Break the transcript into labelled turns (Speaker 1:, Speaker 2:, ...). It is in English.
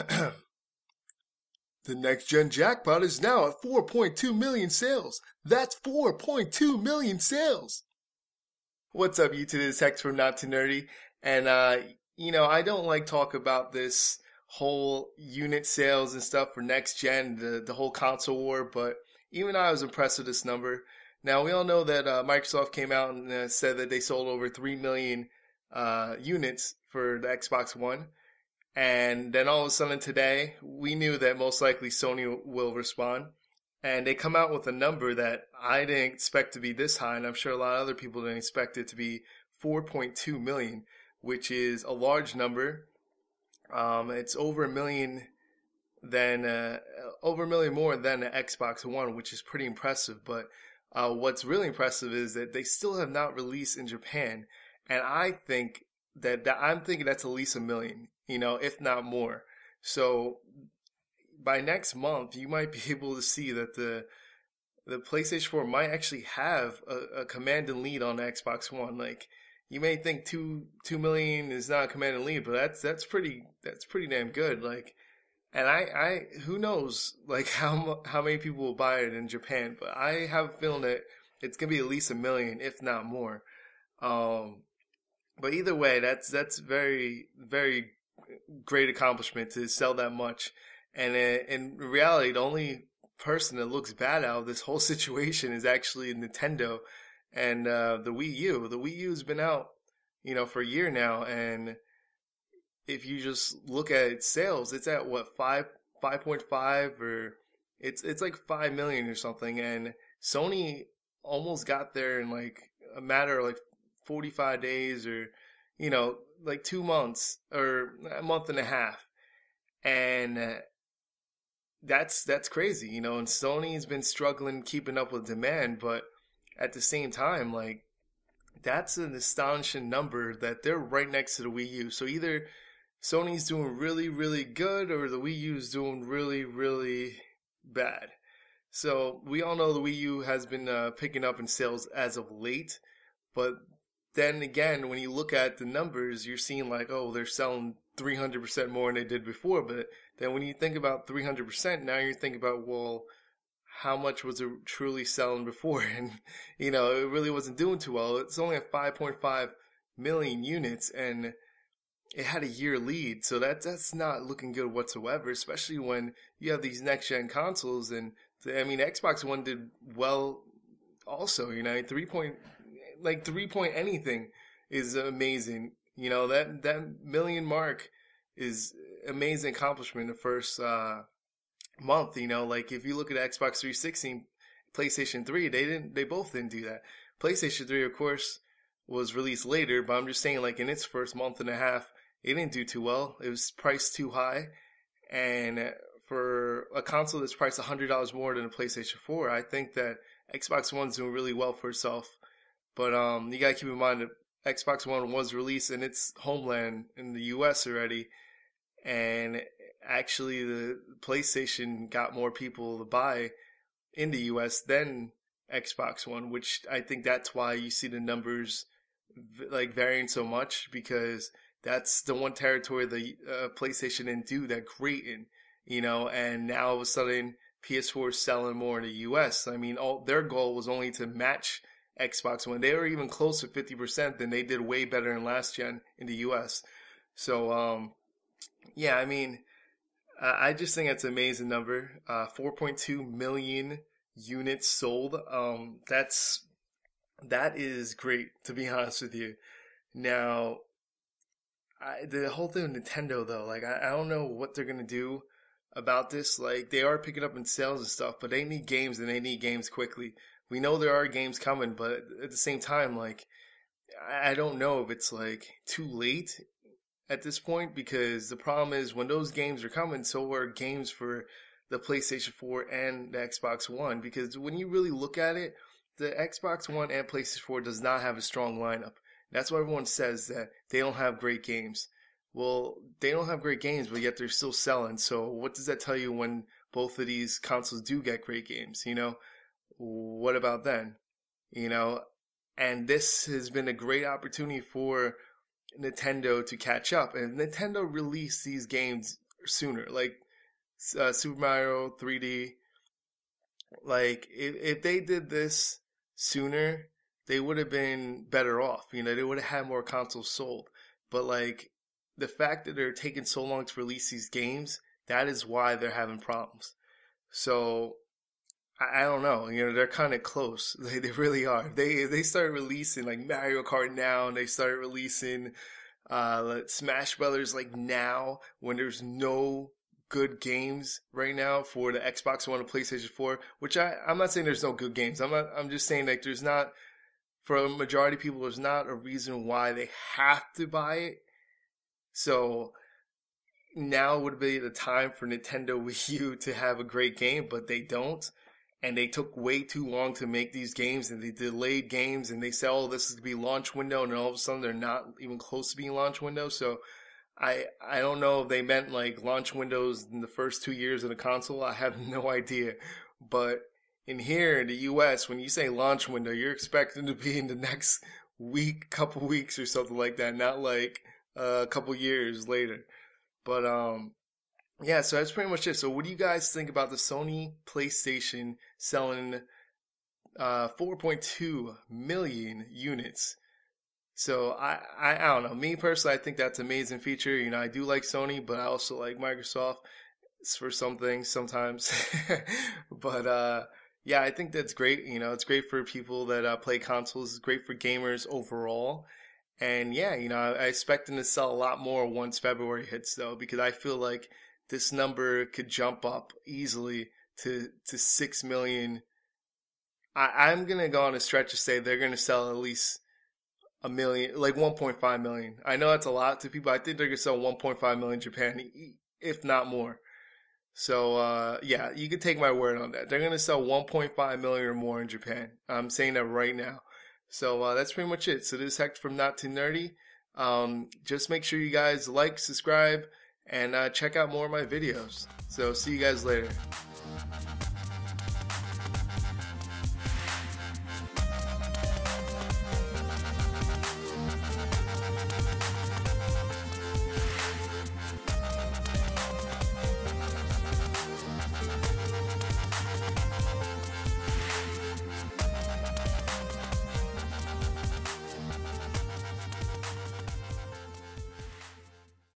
Speaker 1: The next-gen jackpot is now at 4.2 million sales. That's 4.2 million sales. What's up, YouTube? This is Hector from Not Too Nerdy. And, I don't like talk about this whole unit sales and stuff for next-gen, the whole console war, but even I was impressed with this number. Now, we all know that Microsoft came out and said that they sold over 3 million units for the Xbox One. And then all of a sudden today, we knew that most likely Sony will respond. And they come out with a number that I didn't expect to be this high, and I'm sure a lot of other people didn't expect it to be 4.2 million, which is a large number. It's over a million more than the Xbox One, which is pretty impressive. But what's really impressive is that they still have not released in Japan, and I think I'm thinking that's at least a million, if not more. So by next month, you might be able to see that the PlayStation 4 might actually have a command and lead on the Xbox One. Like, you may think 2 million is not a command and lead, but that's pretty damn good. Like, and I who knows like how many people will buy it in Japan, but I have a feeling that it's gonna be at least a million, if not more. But either way, that's very, very great accomplishment to sell that much. And in reality, the only person that looks bad out of this whole situation is actually Nintendo and the Wii U. The Wii U has been out, for a year now, and if you just look at its sales, it's at what 5.5 or it's like 5 million or something. And Sony almost got there in like a matter of like 45 days or, like 2 months or a month and a half. And that's crazy, and Sony's been struggling keeping up with demand, but at the same time, like, that's an astonishing number that they're right next to the Wii U. So either Sony's doing really, really good or the Wii U's doing really, really bad. So we all know the Wii U has been picking up in sales as of late, but then again, when you look at the numbers, you're seeing like, oh, they're selling 300% more than they did before. But then when you think about 300%, now you're thinking about, well, how much was it truly selling before? And, it really wasn't doing too well. It's only at 5.5 million units, and it had a year lead. So that's not looking good whatsoever, especially when you have these next-gen consoles. And, Xbox One did well also, 3 point anything is amazing. That million mark is amazing accomplishment in the first month. Like if you look at Xbox 360, PlayStation 3, they both didn't do that. PlayStation 3, of course, was released later, but I'm just saying, like, in its first month and a half, it didn't do too well. It was priced too high, and for a console that's priced $100 more than a PlayStation 4, I think that Xbox One's doing really well for itself. But you gotta keep in mind that Xbox One was released in its homeland in the US already, and actually the PlayStation got more people to buy in the US than Xbox One, which I think that's why you see the numbers like varying so much, because that's the one territory the PlayStation didn't do that great in, and now all of a sudden PS4 is selling more in the US. Their goal was only to match Xbox One. They were even close to 50%, then they did way better in last gen in the US. So, I just think it's an amazing number. 4.2 million units sold. That is great, to be honest with you. Now, the whole thing with Nintendo, though, like, I don't know what they're gonna do about this. Like, they are picking up in sales and stuff, but they need games, and they need games quickly. We know there are games coming, but at the same time, like, I don't know if it's like too late at this point, because the problem is when those games are coming, so are games for the PlayStation 4 and the Xbox One. Because when you really look at it, the Xbox One and PlayStation 4 does not have a strong lineup. That's why everyone says that they don't have great games. Well, they don't have great games, but yet they're still selling. So what does that tell you when both of these consoles do get great games, What about then? And this has been a great opportunity for Nintendo to catch up. And Nintendo released these games sooner. Like Super Mario 3D. Like if they did this sooner, they would have been better off. You know, they would have had more consoles sold. But like the fact that they're taking so long to release these games, that is why they're having problems. So I don't know. You know, they're kind of close. They really are. They start releasing like Mario Kart now, and they start releasing like Smash Brothers like now when there's no good games right now for the Xbox One and PlayStation 4. Which I'm not saying there's no good games. I'm just saying like there's not, for a majority of people, there's not a reason why they have to buy it. So now would be the time for Nintendo Wii U to have a great game, but they don't. And they took way too long to make these games, and they delayed games, and they said, oh, this is to be launch window, and then all of a sudden they're not even close to being launch window. So I don't know if they meant like launch windows in the first 2 years of the console. I have no idea. But in here in the US, when you say launch window, you're expecting to be in the next week, couple weeks or something like that, not like a couple years later. But yeah, so that's pretty much it. So what do you guys think about the Sony PlayStation selling 4.2 million units? So I don't know. Me personally, I think that's an amazing feature. You know, I do like Sony, but I also like Microsoft for some things sometimes. But yeah, I think that's great. You know, it's great for people that play consoles. It's great for gamers overall. And yeah, you know, I expect them to sell a lot more once February hits, though, because I feel like this number could jump up easily to 6 million. I'm going to go on a stretch to say they're going to sell at least a million, like 1.5 million. I know that's a lot to people. I think they're going to sell 1.5 million in Japan, if not more. So, yeah, you can take my word on that. They're going to sell 1.5 million or more in Japan. I'm saying that right now. So that's pretty much it. So this is Hector from Not Too Nerdy. Just make sure you guys like, subscribe, and check out more of my videos. So see you guys later.